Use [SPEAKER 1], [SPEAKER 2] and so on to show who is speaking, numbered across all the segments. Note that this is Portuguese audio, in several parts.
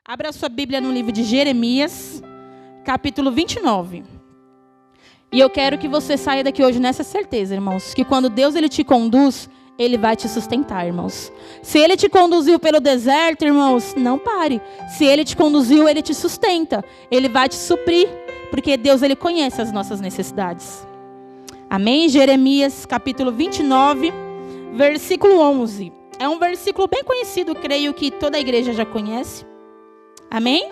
[SPEAKER 1] Abra sua Bíblia no livro de Jeremias, capítulo 29. E eu quero que você saia daqui hoje nessa certeza, irmãos, que quando Deus ele te conduz, Ele vai te sustentar, irmãos. Se Ele te conduziu pelo deserto, irmãos, não pare. Se Ele te conduziu, Ele te sustenta. Ele vai te suprir, porque Deus ele conhece as nossas necessidades. Amém? Jeremias, capítulo 29, versículo 11. É um versículo bem conhecido, creio que toda a igreja já conhece. Amém?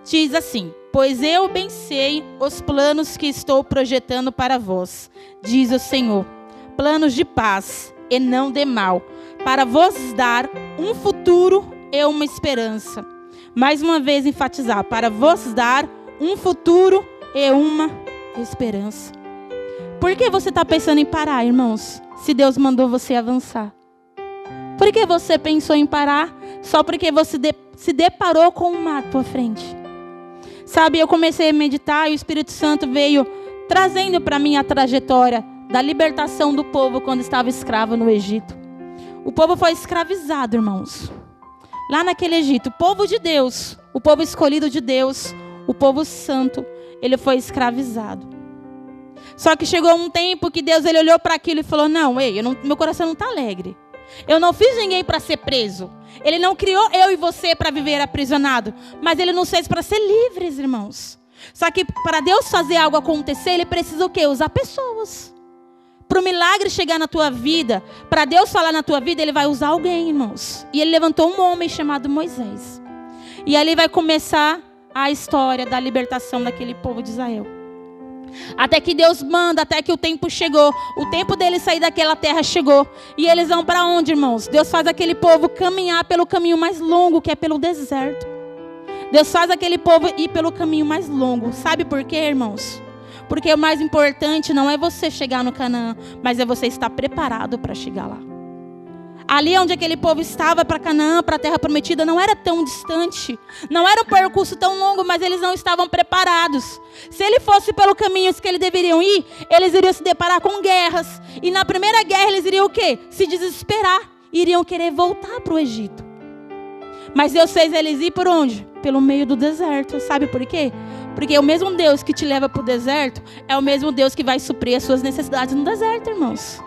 [SPEAKER 1] Diz assim: pois eu bem sei os planos que estou projetando para vós, diz o Senhor. Planos de paz e não de mal, para vos dar um futuro e uma esperança. Mais uma vez enfatizar, para vos dar um futuro e uma esperança. Por que você está pensando em parar, irmãos? Se Deus mandou você avançar. Por que você pensou em parar só porque você se deparou com um mato à frente? Sabe, eu comecei a meditar e o Espírito Santo veio trazendo para mim a trajetória da libertação do povo quando estava escravo no Egito. O povo foi escravizado, irmãos. Lá naquele Egito, o povo de Deus, o povo escolhido de Deus, o povo santo, ele foi escravizado. Só que chegou um tempo que Deus ele olhou para aquilo e falou: não, ei, meu coração não está alegre. Eu não fiz ninguém para ser preso. Ele não criou eu e você para viver aprisionado, mas Ele nos fez para ser livres, irmãos. Só que para Deus fazer algo acontecer, Ele precisa o quê? Usar pessoas. Para o milagre chegar na tua vida, para Deus falar na tua vida, Ele vai usar alguém, irmãos. E Ele levantou um homem chamado Moisés. E ali vai começar a história da libertação daquele povo de Israel. Até que Deus manda, até que o tempo chegou. O tempo deles sair daquela terra chegou. E eles vão para onde, irmãos? Deus faz aquele povo caminhar pelo caminho mais longo, que é pelo deserto. Deus faz aquele povo ir pelo caminho mais longo. Sabe por quê, irmãos? Porque o mais importante não é você chegar no Canaã, mas é você estar preparado para chegar lá. Ali onde aquele povo estava para Canaã, para a terra prometida, não era tão distante. Não era um percurso tão longo, mas eles não estavam preparados. Se ele fosse pelo caminho que eles deveriam ir, eles iriam se deparar com guerras. E na primeira guerra eles iriam o quê? Se desesperar. Iriam querer voltar para o Egito. Mas Deus fez eles ir por onde? Pelo meio do deserto. Sabe por quê? Porque o mesmo Deus que te leva para o deserto é o mesmo Deus que vai suprir as suas necessidades no deserto, irmãos.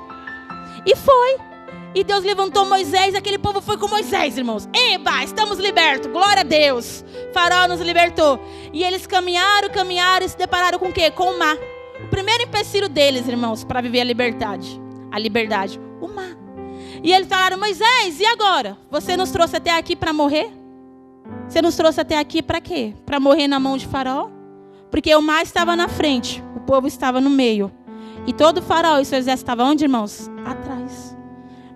[SPEAKER 1] E foi. E Deus levantou Moisés, aquele povo foi com Moisés, irmãos. Eba, estamos libertos, glória a Deus. Faraó nos libertou. E eles caminharam e se depararam com o quê? Com o mar. O primeiro empecilho deles, irmãos, para viver a liberdade, o mar. E eles falaram: Moisés, e agora? Você nos trouxe até aqui para morrer? Você nos trouxe até aqui para quê? Para morrer na mão de Faraó? Porque o mar estava na frente, o povo estava no meio. E todo o Faraó e seu exército estavam onde, irmãos? Atrás.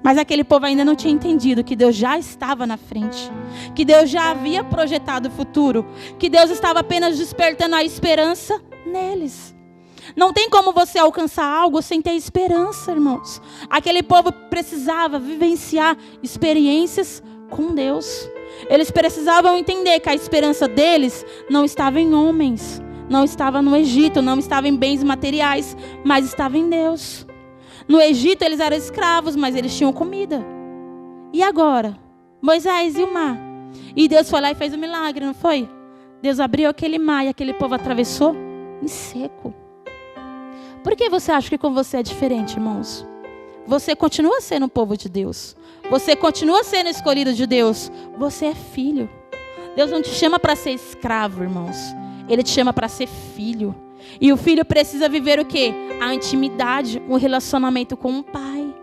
[SPEAKER 1] Mas aquele povo ainda não tinha entendido que Deus já estava na frente. Que Deus já havia projetado o futuro. Que Deus estava apenas despertando a esperança neles. Não tem como você alcançar algo sem ter esperança, irmãos. Aquele povo precisava vivenciar experiências com Deus. Eles precisavam entender que a esperança deles não estava em homens. Não estava no Egito, não estava em bens materiais, mas estava em Deus. No Egito eles eram escravos, mas eles tinham comida. E agora? Moisés e o mar. E Deus foi lá e fez um milagre, não foi? Deus abriu aquele mar e aquele povo atravessou em seco. Por que você acha que com você é diferente, irmãos? Você continua sendo um povo de Deus. Você continua sendo escolhido de Deus. Você é filho. Deus não te chama para ser escravo, irmãos. Ele te chama para ser filho. E o filho precisa viver o quê? A intimidade, o relacionamento com o pai.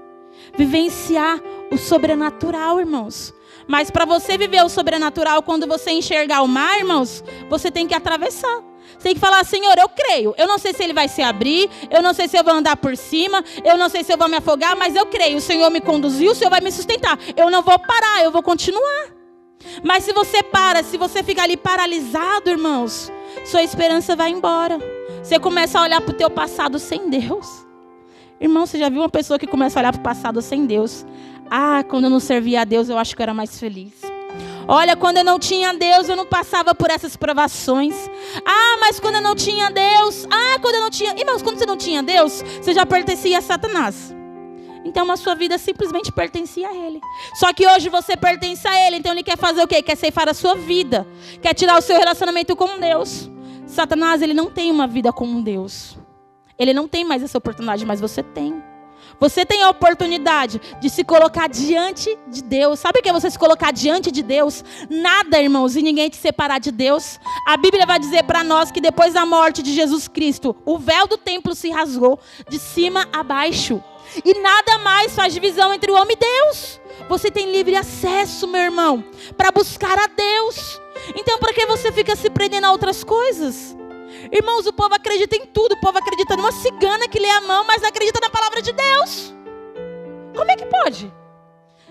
[SPEAKER 1] Vivenciar o sobrenatural, irmãos. Mas para você viver o sobrenatural, quando você enxergar o mar, irmãos, você tem que atravessar. Você tem que falar: Senhor, eu creio. Eu não sei se ele vai se abrir, eu não sei se eu vou andar por cima, eu não sei se eu vou me afogar, mas eu creio. O Senhor me conduziu, o Senhor vai me sustentar. Eu não vou parar, eu vou continuar. Mas se você para, se você fica ali paralisado, irmãos, sua esperança vai embora. Você começa a olhar para o teu passado sem Deus. Irmão, você já viu uma pessoa que começa a olhar para o passado sem Deus? Ah, quando eu não servia a Deus, eu acho que eu era mais feliz. Olha, quando eu não tinha Deus, eu não passava por essas provações. Ah, mas quando eu não tinha Deus... Ah, quando eu não tinha... Irmãos, quando você não tinha Deus, você já pertencia a Satanás. Então a sua vida simplesmente pertencia a Ele. Só que hoje você pertence a Ele. Então Ele quer fazer o quê? Quer ceifar a sua vida. Quer tirar o seu relacionamento com Deus. Satanás, ele não tem uma vida com Deus. Ele não tem mais essa oportunidade, mas você tem. Você tem a oportunidade de se colocar diante de Deus. Sabe o que é você se colocar diante de Deus? Nada, irmãos, e ninguém te separar de Deus. A Bíblia vai dizer para nós que depois da morte de Jesus Cristo, o véu do templo se rasgou de cima a baixo. E nada mais faz divisão entre o homem e Deus. Você tem livre acesso, meu irmão, para buscar a Deus. Então, por que você fica se prendendo a outras coisas? Irmãos, o povo acredita em tudo. O povo acredita numa cigana que lê a mão, mas não acredita na palavra de Deus. Como é que pode?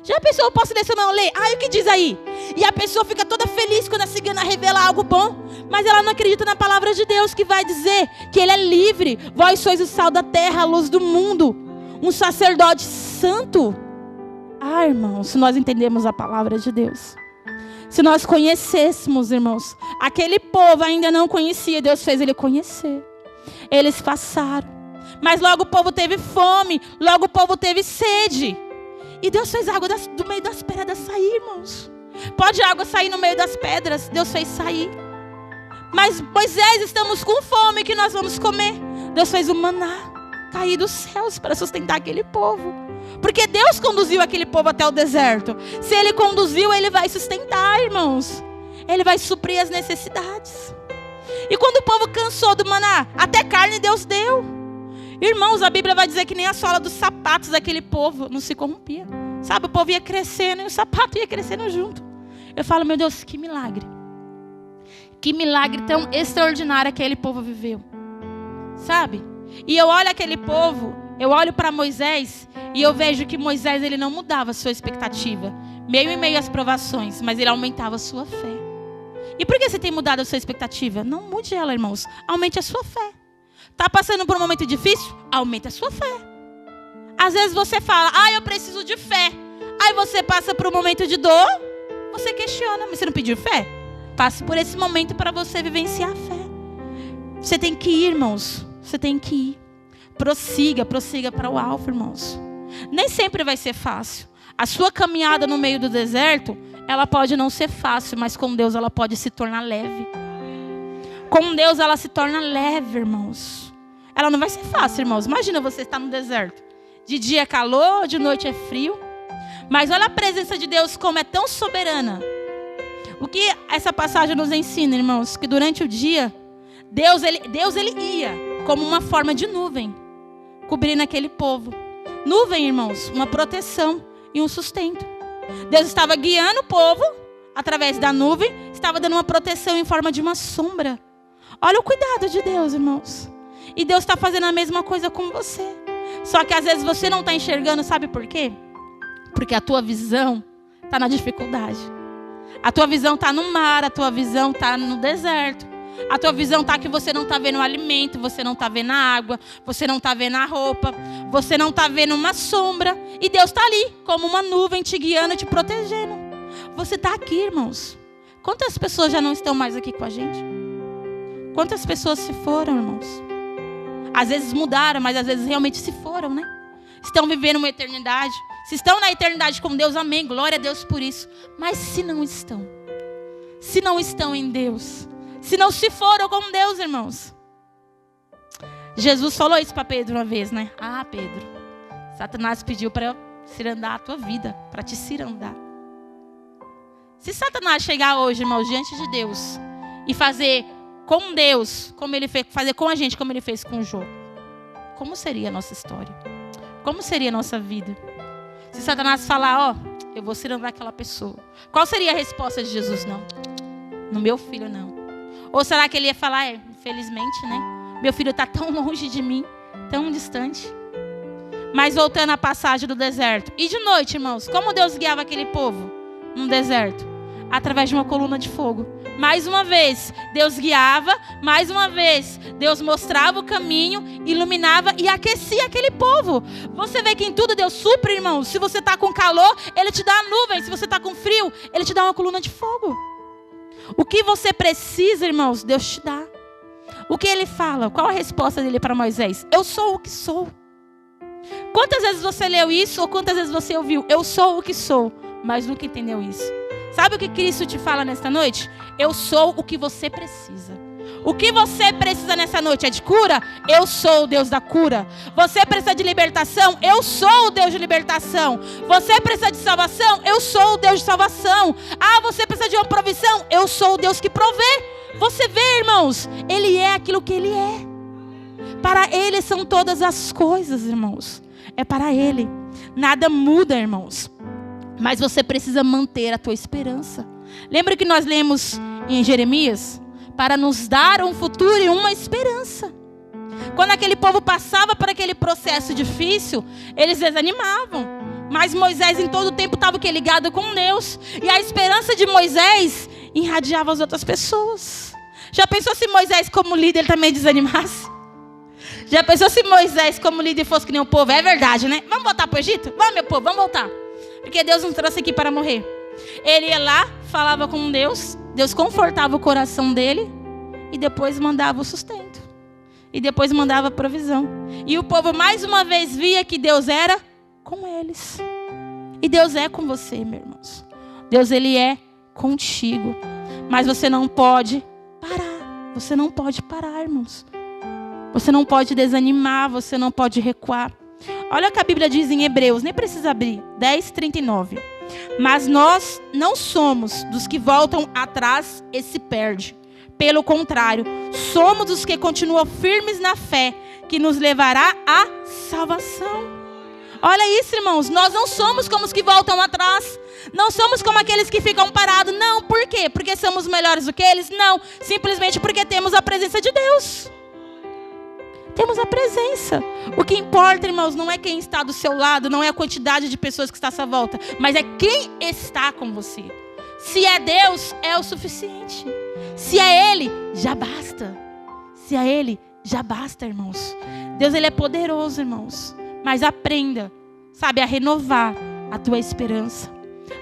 [SPEAKER 1] Já pensou, eu posso ler sua mão, ler? O que diz aí? E a pessoa fica toda feliz quando a cigana revela algo bom, mas ela não acredita na palavra de Deus, que vai dizer que Ele é livre. Vós sois o sal da terra, a luz do mundo, um sacerdote santo. Irmãos, se nós entendemos a palavra de Deus, se nós conhecêssemos, irmãos, aquele povo ainda não conhecia, Deus fez ele conhecer. Eles passaram, mas logo o povo teve fome, logo o povo teve sede. E Deus fez água do meio das pedras sair, irmãos. Pode água sair no meio das pedras? Deus fez sair. Mas Moisés, estamos com fome, que nós vamos comer? Deus fez o maná cair dos céus para sustentar aquele povo. Porque Deus conduziu aquele povo até o deserto. Se Ele conduziu, Ele vai sustentar, irmãos. Ele vai suprir as necessidades. E quando o povo cansou do maná, até carne Deus deu. Irmãos, a Bíblia vai dizer que nem a sola dos sapatos daquele povo não se corrompia. Sabe, o povo ia crescendo e o sapato ia crescendo junto. Eu falo, meu Deus, que milagre. Que milagre tão extraordinário aquele povo viveu. Sabe? E eu olho aquele povo, eu olho para Moisés e eu vejo que Moisés, ele não mudava a sua expectativa. Meio em meio às provações, mas ele aumentava a sua fé. E por que você tem mudado a sua expectativa? Não mude ela, irmãos. Aumente a sua fé. Está passando por um momento difícil? Aumente a sua fé. Às vezes você fala, eu preciso de fé. Aí você passa por um momento de dor, você questiona, mas você não pediu fé? Passe por esse momento para você vivenciar a fé. Você tem que ir, irmãos. Você tem que ir. Prossiga para o alvo, irmãos. Nem sempre vai ser fácil. A sua caminhada no meio do deserto, ela pode não ser fácil, mas com Deus ela pode se tornar leve. Com Deus ela se torna leve, irmãos. Ela não vai ser fácil, irmãos. Imagina você estar no deserto. De dia é calor, de noite é frio. Mas olha a presença de Deus como é tão soberana. O que essa passagem nos ensina, irmãos? Que durante o dia, Deus ele ia como uma forma de nuvem, cobrindo aquele povo. Nuvem, irmãos, uma proteção e um sustento. Deus estava guiando o povo através da nuvem, estava dando uma proteção em forma de uma sombra. Olha o cuidado de Deus, irmãos. E Deus está fazendo a mesma coisa com você. Só que às vezes você não está enxergando, sabe por quê? Porque a tua visão está na dificuldade. A tua visão está no mar, a tua visão está no deserto. A tua visão está que você não está vendo o alimento, você não está vendo a água, você não está vendo a roupa, você não está vendo uma sombra. E Deus está ali, como uma nuvem te guiando, te protegendo. Você está aqui, irmãos. Quantas pessoas já não estão mais aqui com a gente? Quantas pessoas se foram, irmãos? Às vezes mudaram, mas às vezes realmente se foram, né? Estão vivendo uma eternidade. Se estão na eternidade com Deus, amém, glória a Deus por isso. Mas se não estão em Deus, se não se foram com Deus, irmãos. Jesus falou isso para Pedro uma vez, né? Pedro, Satanás pediu para eu cirandar a tua vida, para te cirandar. Se Satanás chegar hoje, irmãos, diante de Deus e fazer com Deus, como ele fez, fazer com a gente, como ele fez com Jó, como seria a nossa história? Como seria a nossa vida? Se Satanás falar, eu vou cirandar aquela pessoa, qual seria a resposta de Jesus? Não, no meu filho não. Ou será que ele ia falar, infelizmente, né? Meu filho está tão longe de mim, tão distante. Mas voltando à passagem do deserto. E de noite, irmãos, como Deus guiava aquele povo no deserto? Através de uma coluna de fogo. Mais uma vez, Deus guiava. Mais uma vez, Deus mostrava o caminho, iluminava e aquecia aquele povo. Você vê que em tudo Deus supre, irmãos. Se você está com calor, Ele te dá a nuvem. Se você está com frio, Ele te dá uma coluna de fogo. O que você precisa, irmãos, Deus te dá. O que Ele fala? Qual a resposta dele para Moisés? Eu sou o que sou. Quantas vezes você leu isso ou quantas vezes você ouviu? Eu sou o que sou, mas nunca entendeu isso. Sabe o que Cristo te fala nesta noite? Eu sou o que você precisa. O que você precisa nessa noite é de cura? Eu sou o Deus da cura. Você precisa de libertação? Eu sou o Deus de libertação. Você precisa de salvação? Eu sou o Deus de salvação. Ah, você precisa de uma provisão? Eu sou o Deus que provê. Você vê, irmãos, Ele é aquilo que Ele é. Para Ele são todas as coisas, irmãos. É para Ele. Nada muda, irmãos. Mas você precisa manter a tua esperança. Lembra que nós lemos em Jeremias? Para nos dar um futuro e uma esperança. Quando aquele povo passava por aquele processo difícil, eles desanimavam. Mas Moisés em todo o tempo estava ligado com Deus. E a esperança de Moisés irradiava as outras pessoas. Já pensou se Moisés como líder também desanimasse? Já pensou se Moisés como líder fosse que nem o povo? É verdade, né? Vamos voltar para o Egito? Vamos, meu povo, vamos voltar. Porque Deus nos trouxe aqui para morrer. Ele ia lá, falava com Deus. Deus confortava o coração dele. E depois mandava o sustento. E depois mandava a provisão. E o povo mais uma vez via que Deus era com eles. E Deus é com você, meus irmãos. Deus, Ele é contigo. Mas você não pode parar. Você não pode parar, irmãos. Você não pode desanimar. Você não pode recuar. Olha o que a Bíblia diz em Hebreus. Nem precisa abrir. 10:39. Mas nós não somos dos que voltam atrás e se perdem. Pelo contrário, somos os que continuam firmes na fé, que nos levará à salvação. Olha isso, irmãos. Nós não somos como os que voltam atrás. Não somos como aqueles que ficam parados. Não, por quê? Porque somos melhores do que eles? Não, simplesmente porque temos a presença de Deus. Temos a presença. O que importa, irmãos, não é quem está do seu lado, não é a quantidade de pessoas que está à sua volta, mas é quem está com você. Se é Deus, é o suficiente. Se é Ele, já basta. Se é Ele, já basta, irmãos. Deus, Ele é poderoso, irmãos. Mas aprenda, sabe, a renovar a tua esperança.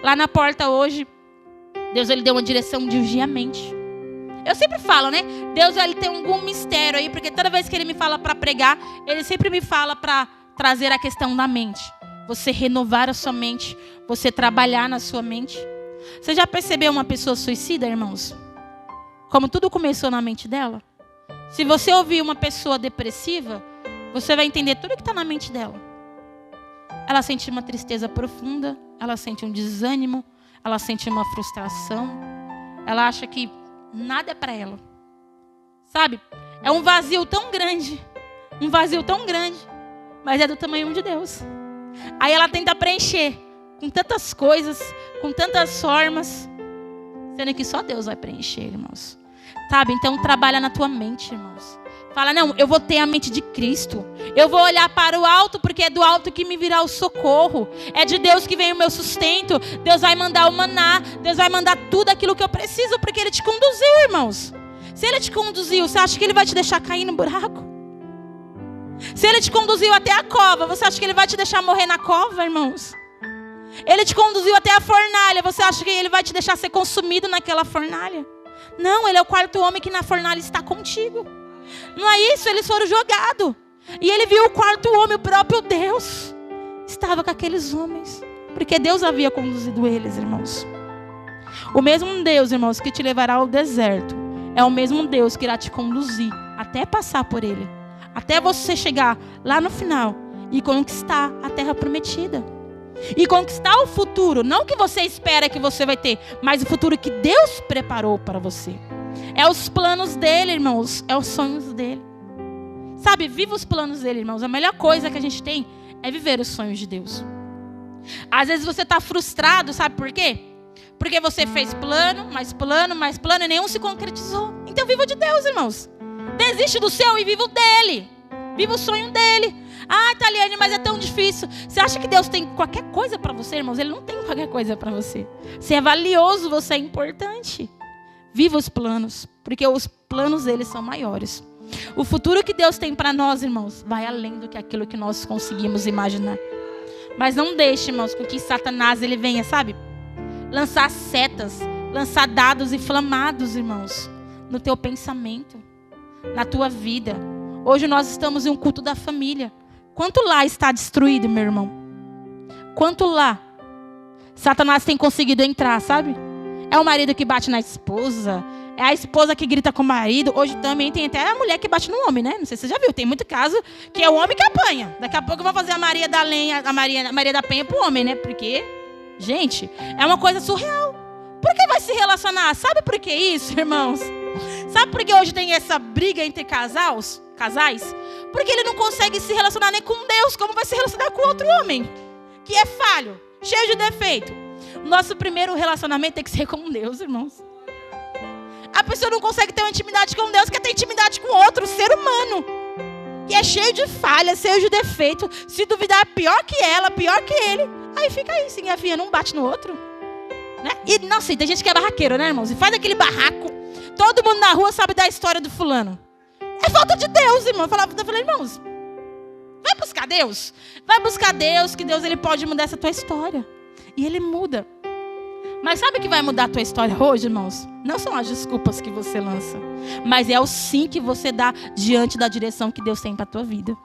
[SPEAKER 1] Lá na porta hoje, Deus, Ele deu uma direção de ungir a mente. Eu sempre falo, né? Deus, Ele tem algum mistério aí, porque toda vez que Ele me fala para pregar, Ele sempre me fala para trazer a questão da mente. Você renovar a sua mente, você trabalhar na sua mente. Você já percebeu uma pessoa suicida, irmãos? Como tudo começou na mente dela? Se você ouvir uma pessoa depressiva, você vai entender tudo que está na mente dela. Ela sente uma tristeza profunda, ela sente um desânimo, ela sente uma frustração, ela acha que nada é para ela. Sabe? É um vazio tão grande, mas é do tamanho de Deus. Aí ela tenta preencher com tantas coisas, com tantas formas, sendo que só Deus vai preencher, irmãos. Sabe? Então trabalha na tua mente, irmãos. Fala, não, eu vou ter a mente de Cristo. Eu vou olhar para o alto, porque é do alto que me virá o socorro. É de Deus que vem o meu sustento. Deus vai mandar o maná. Deus vai mandar tudo aquilo que eu preciso, porque Ele te conduziu, irmãos. Se Ele te conduziu, você acha que Ele vai te deixar cair no buraco? Se Ele te conduziu até a cova, você acha que Ele vai te deixar morrer na cova, irmãos? Ele te conduziu até a fornalha, você acha que Ele vai te deixar ser consumido naquela fornalha? Não, Ele é o quarto homem que na fornalha está contigo. Não é isso, eles foram jogados. E Ele viu o quarto homem, o próprio Deus estava com aqueles homens, porque Deus havia conduzido eles, irmãos. O mesmo Deus, irmãos, que te levará ao deserto, é o mesmo Deus que irá te conduzir até passar por ele, até você chegar lá no final e conquistar a terra prometida. E conquistar o futuro, não o que você espera que você vai ter, mas o futuro que Deus preparou para você. É os planos dele, irmãos, é os sonhos dele. Sabe, viva os planos dele, irmãos. A melhor coisa que a gente tem é viver os sonhos de Deus. Às vezes você está frustrado, sabe por quê? Porque você fez plano, mais plano, mais plano e nenhum se concretizou. Então viva de Deus, irmãos. Desiste do seu e viva o dele. Viva o sonho dele. Ah, Taliane, mas é tão difícil. Você acha que Deus tem qualquer coisa para você, irmãos? Ele não tem qualquer coisa para você. Você é valioso, você é importante. Viva os planos, porque os planos dele são maiores. O futuro que Deus tem para nós, irmãos, vai além do que aquilo que nós conseguimos imaginar. Mas não deixe, irmãos, com que Satanás ele venha, sabe? Lançar setas, lançar dados inflamados, irmãos, no teu pensamento, na tua vida. Hoje nós estamos em um culto da família. Quanto lá está destruído, meu irmão? Quanto lá Satanás tem conseguido entrar, sabe? É o marido que bate na esposa, é a esposa que grita com o marido. Hoje também tem até a mulher que bate no homem, né? Não sei se você já viu, tem muito caso que é o homem que apanha. Daqui a pouco vão fazer a Maria da Lenha, a Maria da Penha pro homem, né? Porque, gente, é uma coisa surreal. Por que vai se relacionar? Sabe por que isso, irmãos? Sabe por que hoje tem essa briga entre casais? Porque ele não consegue se relacionar nem com Deus, como vai se relacionar com outro homem que é falho, cheio de defeito. O nosso primeiro relacionamento tem que ser com Deus, irmãos. A pessoa não consegue ter uma intimidade com Deus, quer ter intimidade com outro ser humano que é cheio de falhas, cheio de defeito. Se duvidar, pior que ela, pior que ele. Aí fica aí, se engafia, não bate no outro, né? E não sei, tem gente que é barraqueiro, né, irmãos? E faz aquele barraco. Todo mundo na rua sabe da história do fulano. É falta de Deus, irmão. Eu falei, irmãos, vai buscar Deus. Vai buscar Deus, que Deus ele pode mudar essa tua história. E ele muda. Mas sabe o que vai mudar a tua história hoje, irmãos? Não são as desculpas que você lança, mas é o sim que você dá diante da direção que Deus tem para a tua vida.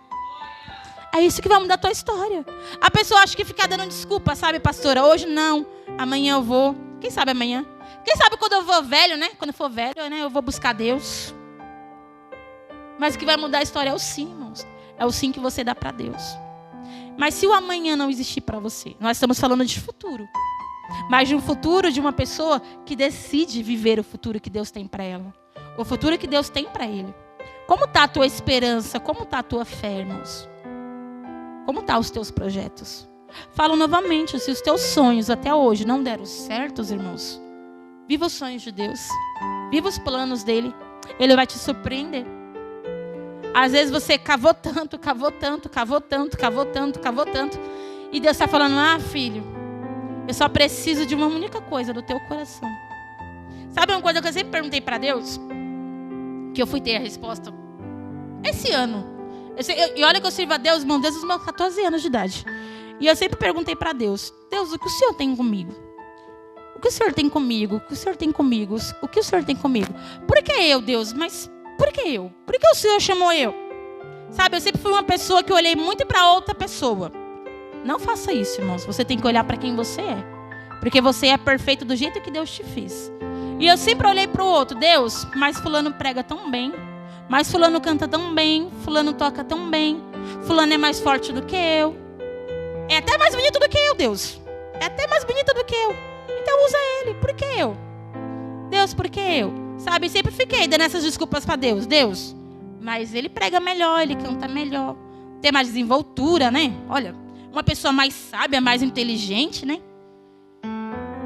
[SPEAKER 1] É isso que vai mudar a tua história. A pessoa acha que fica dando desculpa, sabe, pastora? Hoje não, amanhã eu vou. Quem sabe amanhã? Quem sabe quando eu vou velho, né? Quando eu for velho, né? Eu vou buscar Deus. Mas o que vai mudar a história é o sim, irmãos. É o sim que você dá para Deus. Mas se o amanhã não existir para você, nós estamos falando de futuro. Mas de um futuro de uma pessoa que decide viver o futuro que Deus tem para ela. O futuro que Deus tem para ele. Como está a tua esperança? Como está a tua fé, irmãos? Como estão os teus projetos? Falo novamente, se os teus sonhos até hoje não deram certos, irmãos, viva os sonhos de Deus. Viva os planos dele. Ele vai te surpreender. Às vezes você cavou tanto. E Deus está falando, filho, eu só preciso de uma única coisa, do teu coração. Sabe uma coisa que eu sempre perguntei para Deus? Que eu fui ter a resposta esse ano. E olha que eu sirvo a Deus, irmão, desde os meus 14 anos de idade. E eu sempre perguntei para Deus, Deus, o que o Senhor tem comigo? O que o Senhor tem comigo? O que o Senhor tem comigo? O que o Senhor tem comigo? Por que eu, Deus? Mas por que eu? Por que o Senhor chamou eu? Sabe, eu sempre fui uma pessoa que olhei muito para outra pessoa. Não faça isso, irmãos. Você tem que olhar para quem você é. Porque você é perfeito do jeito que Deus te fez. E eu sempre olhei para o outro. Deus, mas fulano prega tão bem. Mas fulano canta tão bem. Fulano toca tão bem. Fulano é mais forte do que eu. É até mais bonito do que eu, Deus. É até mais bonito do que eu. Então usa ele. Por que eu? Deus, por que eu? Sabe, sempre fiquei dando essas desculpas para Deus. Deus, mas ele prega melhor, ele canta melhor. Tem mais desenvoltura, né? Olha, uma pessoa mais sábia, mais inteligente, né?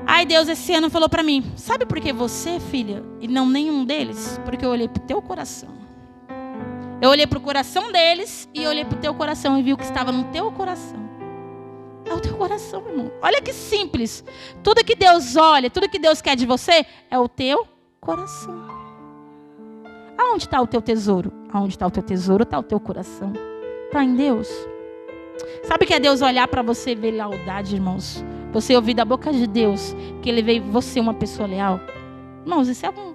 [SPEAKER 1] Aí Deus esse ano falou para mim, sabe por que você, filha, e não nenhum deles? Porque eu olhei pro teu coração. Eu olhei pro coração deles e olhei pro teu coração e vi o que estava no teu coração. É o teu coração, irmão. Olha que simples. Tudo que Deus olha, tudo que Deus quer de você é o teu coração. Aonde está o teu tesouro? Aonde está o teu tesouro, está o teu coração. Está em Deus. Sabe que é Deus olhar para você e ver lealdade, irmãos? Você ouvir da boca de Deus que Ele veio você uma pessoa leal. Irmãos, isso é um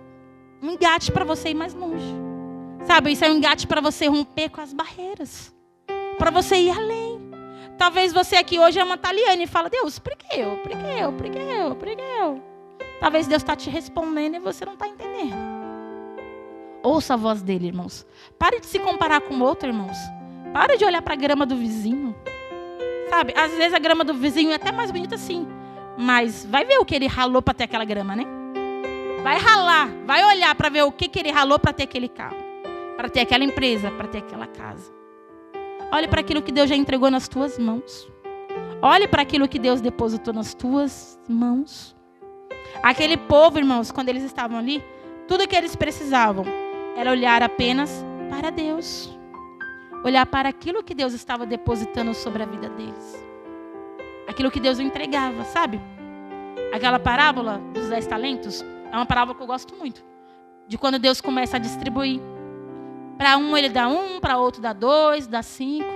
[SPEAKER 1] engate para você ir mais longe. Sabe, isso é um engate para você romper com as barreiras. Para você ir além. Talvez você aqui hoje é uma Taliane e fala, Deus, por que eu? Por que eu? Por que eu? Por que eu? Talvez Deus está te respondendo e você não está entendendo. Ouça a voz dele, irmãos. Pare de se comparar com o outro, irmãos. Pare de olhar para a grama do vizinho. Sabe, às vezes a grama do vizinho é até mais bonita assim. Mas vai ver o que ele ralou para ter aquela grama, né? Vai ralar, vai olhar para ver o que ele ralou para ter aquele carro. Para ter aquela empresa, para ter aquela casa. Olhe para aquilo que Deus já entregou nas tuas mãos. Olhe para aquilo que Deus depositou nas tuas mãos. Aquele povo, irmãos, quando eles estavam ali, tudo que eles precisavam era olhar apenas para Deus. Olhar para aquilo que Deus estava depositando sobre a vida deles. Aquilo que Deus entregava, sabe? Aquela parábola dos 10 talentos é uma parábola que eu gosto muito. De quando Deus começa a distribuir. Para um ele dá 1, para outro dá 2, dá 5.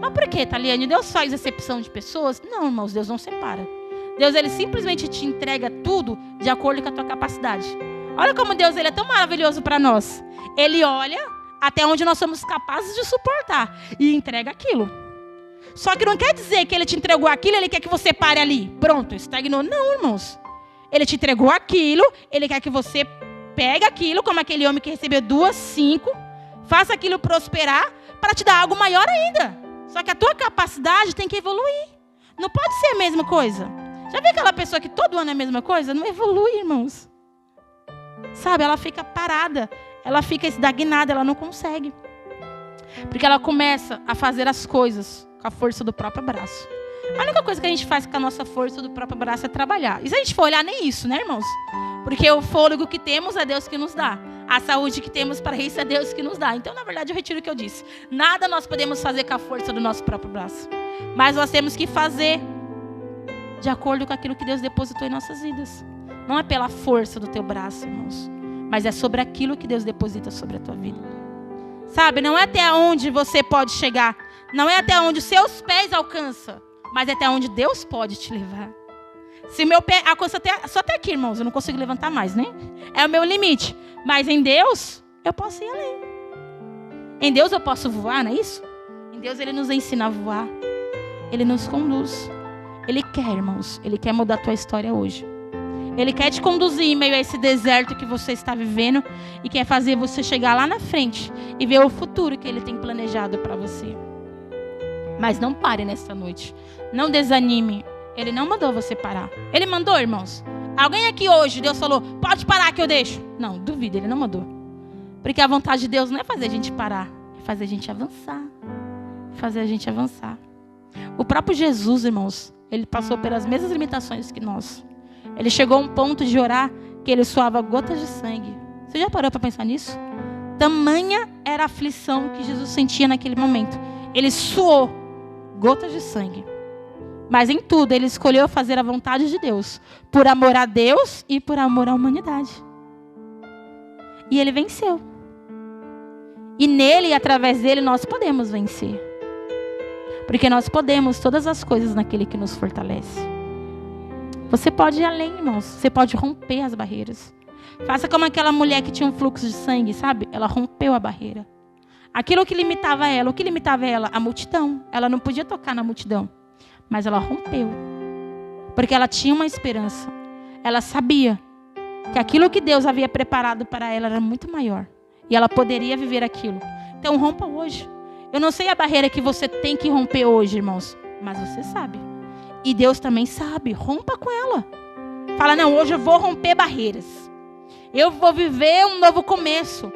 [SPEAKER 1] Mas por que, Taliane? Deus faz acepção de pessoas? Não, irmãos, Deus não separa. Deus, ele simplesmente te entrega tudo de acordo com a tua capacidade. Olha como Deus, ele é tão maravilhoso para nós. Ele olha até onde nós somos capazes de suportar e entrega aquilo. Só que não quer dizer que ele te entregou aquilo, ele quer que você pare ali. Pronto, estagnou. Não, irmãos. Ele te entregou aquilo, ele quer que você pegue aquilo, como aquele homem que recebeu 2, 5, faça aquilo prosperar para te dar algo maior ainda. Só que a tua capacidade tem que evoluir. Não pode ser a mesma coisa. Já viu aquela pessoa que todo ano é a mesma coisa? Não evolui, irmãos. Sabe, ela fica parada, ela fica estagnada, ela não consegue. Porque ela começa a fazer as coisas com a força do próprio braço. A única coisa que a gente faz com a nossa força do próprio braço é trabalhar. E se a gente for olhar, nem isso, né, irmãos? Porque o fôlego que temos é Deus que nos dá. A saúde que temos para isso é Deus que nos dá. Então, na verdade, eu retiro o que eu disse. Nada nós podemos fazer com a força do nosso próprio braço. Mas nós temos que fazer de acordo com aquilo que Deus depositou em nossas vidas. Não é pela força do teu braço, irmãos. Mas é sobre aquilo que Deus deposita sobre a tua vida. Sabe, não é até onde você pode chegar. Não é até onde os seus pés alcançam. Mas é até onde Deus pode te levar. Se meu pé alcança só até aqui, irmãos, eu não consigo levantar mais, né? É o meu limite. Mas em Deus, eu posso ir além. Em Deus eu posso voar, não é isso? Em Deus Ele nos ensina a voar. Ele nos conduz. Ele quer, irmãos. Ele quer mudar a tua história hoje. Ele quer te conduzir em meio a esse deserto que você está vivendo e quer fazer você chegar lá na frente e ver o futuro que Ele tem planejado para você. Mas não pare nesta noite. Não desanime. Ele não mandou você parar. Ele mandou, irmãos? Alguém aqui hoje, Deus falou, pode parar que eu deixo. Não, duvido, Ele não mandou. Porque a vontade de Deus não é fazer a gente parar. É fazer a gente avançar. Fazer a gente avançar. O próprio Jesus, irmãos, Ele passou pelas mesmas limitações que nós. Ele chegou a um ponto de orar que Ele suava gotas de sangue. Você já parou para pensar nisso? Tamanha era a aflição que Jesus sentia naquele momento. Ele suou gotas de sangue. Mas em tudo Ele escolheu fazer a vontade de Deus. Por amor a Deus e por amor à humanidade. E Ele venceu. E nele e através dele nós podemos vencer. Porque nós podemos todas as coisas naquele que nos fortalece. Você pode ir além, irmãos. Você pode romper as barreiras. Faça como aquela mulher que tinha um fluxo de sangue, sabe? Ela rompeu a barreira. Aquilo que limitava ela, o que limitava ela? A multidão. Ela não podia tocar na multidão. Mas ela rompeu. Porque ela tinha uma esperança. Ela sabia que aquilo que Deus havia preparado para ela era muito maior. E ela poderia viver aquilo. Então rompa hoje. Eu não sei a barreira que você tem que romper hoje, irmãos. Mas você sabe. E Deus também sabe. Rompa com ela. Fala, não, hoje eu vou romper barreiras. Eu vou viver um novo começo.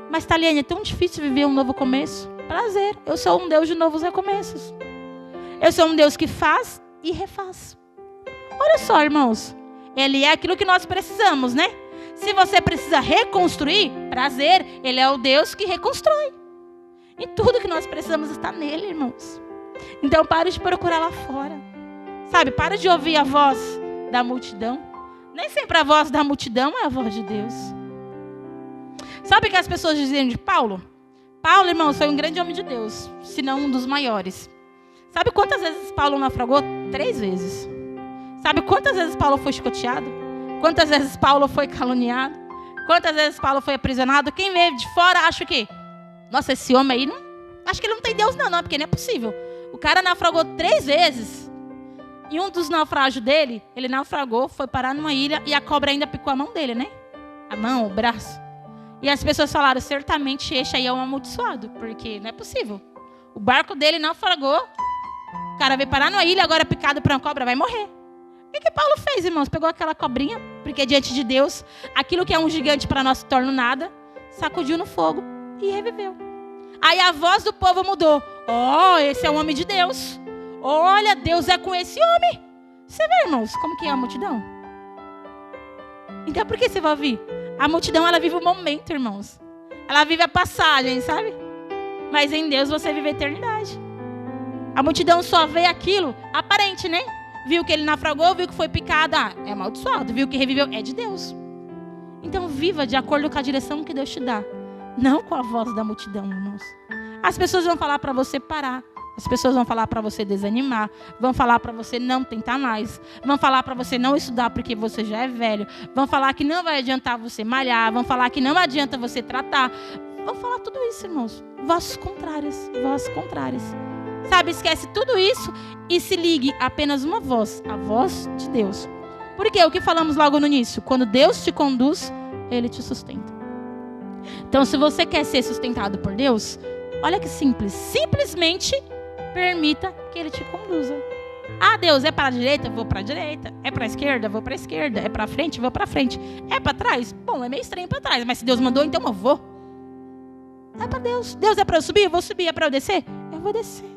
[SPEAKER 1] Mas, Taliane, é tão difícil viver um novo começo. Prazer. Eu sou um Deus de novos recomeços. Eu sou um Deus que faz e refaz. Olha só, irmãos. Ele é aquilo que nós precisamos, né? Se você precisa reconstruir, prazer. Ele é o Deus que reconstrói. E tudo que nós precisamos está nele, irmãos. Então, pare de procurar lá fora. Sabe, para de ouvir a voz da multidão. Nem sempre a voz da multidão é a voz de Deus. Sabe o que as pessoas diziam de Paulo? Paulo, irmãos, foi um grande homem de Deus, se não um dos maiores. Sabe quantas vezes Paulo naufragou? 3 vezes. Sabe quantas vezes Paulo foi chicoteado? Quantas vezes Paulo foi caluniado? Quantas vezes Paulo foi aprisionado? Quem vê de fora acha o quê? Nossa, esse homem aí, não, acho que ele não tem Deus não, porque não é possível. O cara naufragou 3 vezes. E um dos naufrágios dele, ele naufragou, foi parar numa ilha e a cobra ainda picou a mão dele, né? A mão, o braço. E as pessoas falaram, certamente este aí é um amaldiçoado, porque não é possível. O barco dele naufragou, o cara veio parar numa ilha, agora picado por uma cobra, vai morrer. O que Paulo fez, irmãos? Pegou aquela cobrinha, porque diante de Deus, aquilo que é um gigante para nós se torna nada, sacudiu no fogo e reviveu. Aí a voz do povo mudou. Oh, esse é um homem de Deus. Olha, Deus é com esse homem. Você vê, irmãos, como que é a multidão? Então por que você vai ouvir? A multidão, ela vive o momento, irmãos. Ela vive a passagem, sabe? Mas em Deus você vive a eternidade. A multidão só vê aquilo aparente, né? Viu que ele naufragou, viu que foi picado, é amaldiçoado. Viu que reviveu, é de Deus. Então viva de acordo com a direção que Deus te dá. Não com a voz da multidão, irmãos. As pessoas vão falar para você parar. As pessoas vão falar para você desanimar. Vão falar para você não tentar mais. Vão falar para você não estudar porque você já é velho. Vão falar que não vai adiantar você malhar. Vão falar que não adianta você tratar. Vão falar tudo isso, irmãos. Vozes contrárias. Vozes contrárias. Sabe, esquece tudo isso e se ligue a apenas uma voz, a voz de Deus. Porque o que falamos logo no início? Quando Deus te conduz, Ele te sustenta. Então, se você quer ser sustentado por Deus, olha que simples. Simplesmente permita que Ele te conduza. Ah, Deus, é para a direita? Eu vou para a direita. É para a esquerda? Eu vou para a esquerda. É para frente? Eu vou para frente. É para trás? Bom, é meio estranho para trás, mas se Deus mandou, então eu vou. É para Deus. Deus é para eu subir? Eu vou subir. É para eu descer? Eu vou descer.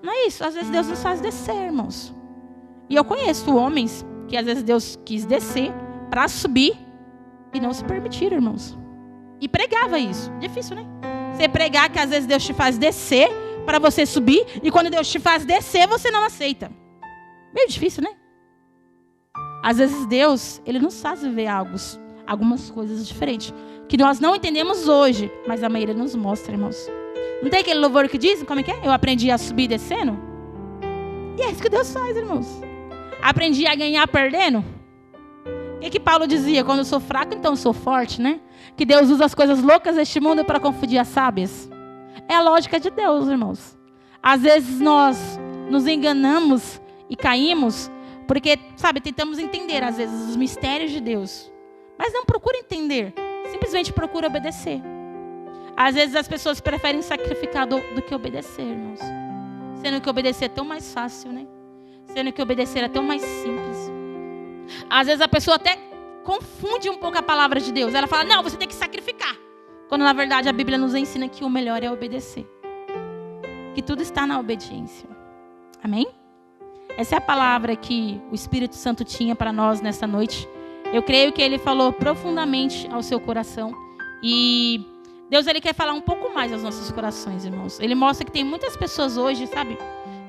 [SPEAKER 1] Não é isso. Às vezes Deus nos faz descer, irmãos. E eu conheço homens que às vezes Deus quis descer para subir e não se permitiram, irmãos. E pregava isso. Difícil, né? Você pregar que às vezes Deus te faz descer para você subir, e quando Deus te faz descer, você não aceita. Meio difícil, né? Às vezes Deus, Ele nos faz viver algumas coisas diferentes, que nós não entendemos hoje, mas amanhã Ele nos mostra, irmãos. Não tem aquele louvor que diz, como é que é? Eu aprendi a subir descendo. E é isso que Deus faz, irmãos. Aprendi a ganhar perdendo. O que Paulo dizia? Quando eu sou fraco, então eu sou forte, né? Que Deus usa as coisas loucas deste mundo para confundir as sábias. É a lógica de Deus, irmãos. Às vezes nós nos enganamos e caímos porque, sabe, tentamos entender às vezes os mistérios de Deus. Mas não procura entender, simplesmente procura obedecer. Às vezes as pessoas preferem sacrificar do que obedecer, irmãos. Sendo que obedecer é tão mais fácil, né? Sendo que obedecer é tão mais simples. Às vezes a pessoa até confunde um pouco a palavra de Deus. Ela fala, não, você tem que sacrificar. Quando na verdade a Bíblia nos ensina que o melhor é obedecer. Que tudo está na obediência. Amém? Essa é a palavra que o Espírito Santo tinha para nós nessa noite. Eu creio que Ele falou profundamente ao seu coração. E Deus, Ele quer falar um pouco mais aos nossos corações, irmãos. Ele mostra que tem muitas pessoas hoje, sabe?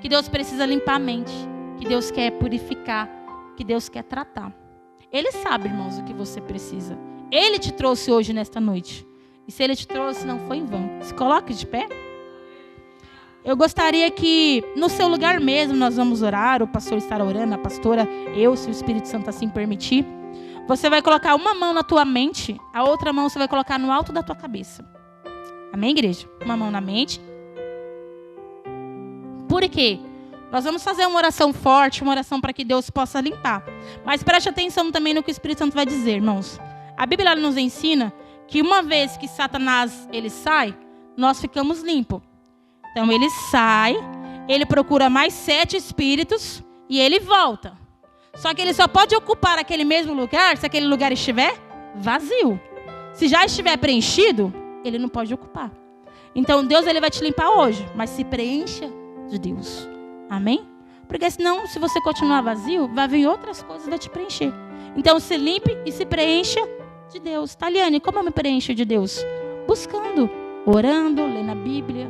[SPEAKER 1] Que Deus precisa limpar a mente. Que Deus quer purificar. Que Deus quer tratar. Ele sabe, irmãos, o que você precisa. Ele te trouxe hoje nesta noite. E se Ele te trouxe, não foi em vão. Se coloque de pé. Eu gostaria que, no seu lugar mesmo, nós vamos orar. O pastor estará orando, a pastora, eu, se o Espírito Santo assim permitir. Você vai colocar uma mão na tua mente, a outra mão você vai colocar no alto da tua cabeça. Amém, igreja? Uma mão na mente. Por quê? Nós vamos fazer uma oração forte, uma oração para que Deus possa limpar. Mas preste atenção também no que o Espírito Santo vai dizer, irmãos. A Bíblia nos ensina que uma vez que Satanás ele sai, nós ficamos limpos. Então ele sai, ele procura mais 7 espíritos e ele volta. Só que ele só pode ocupar aquele mesmo lugar se aquele lugar estiver vazio. Se já estiver preenchido, ele não pode ocupar. Então Deus ele vai te limpar hoje, mas se preencha de Deus. Amém? Porque senão, se você continuar vazio, vai vir outras coisas vai te preencher. Então se limpe e se preencha de Deus. Taliane, como eu me preencho de Deus? Buscando, orando, lendo a Bíblia.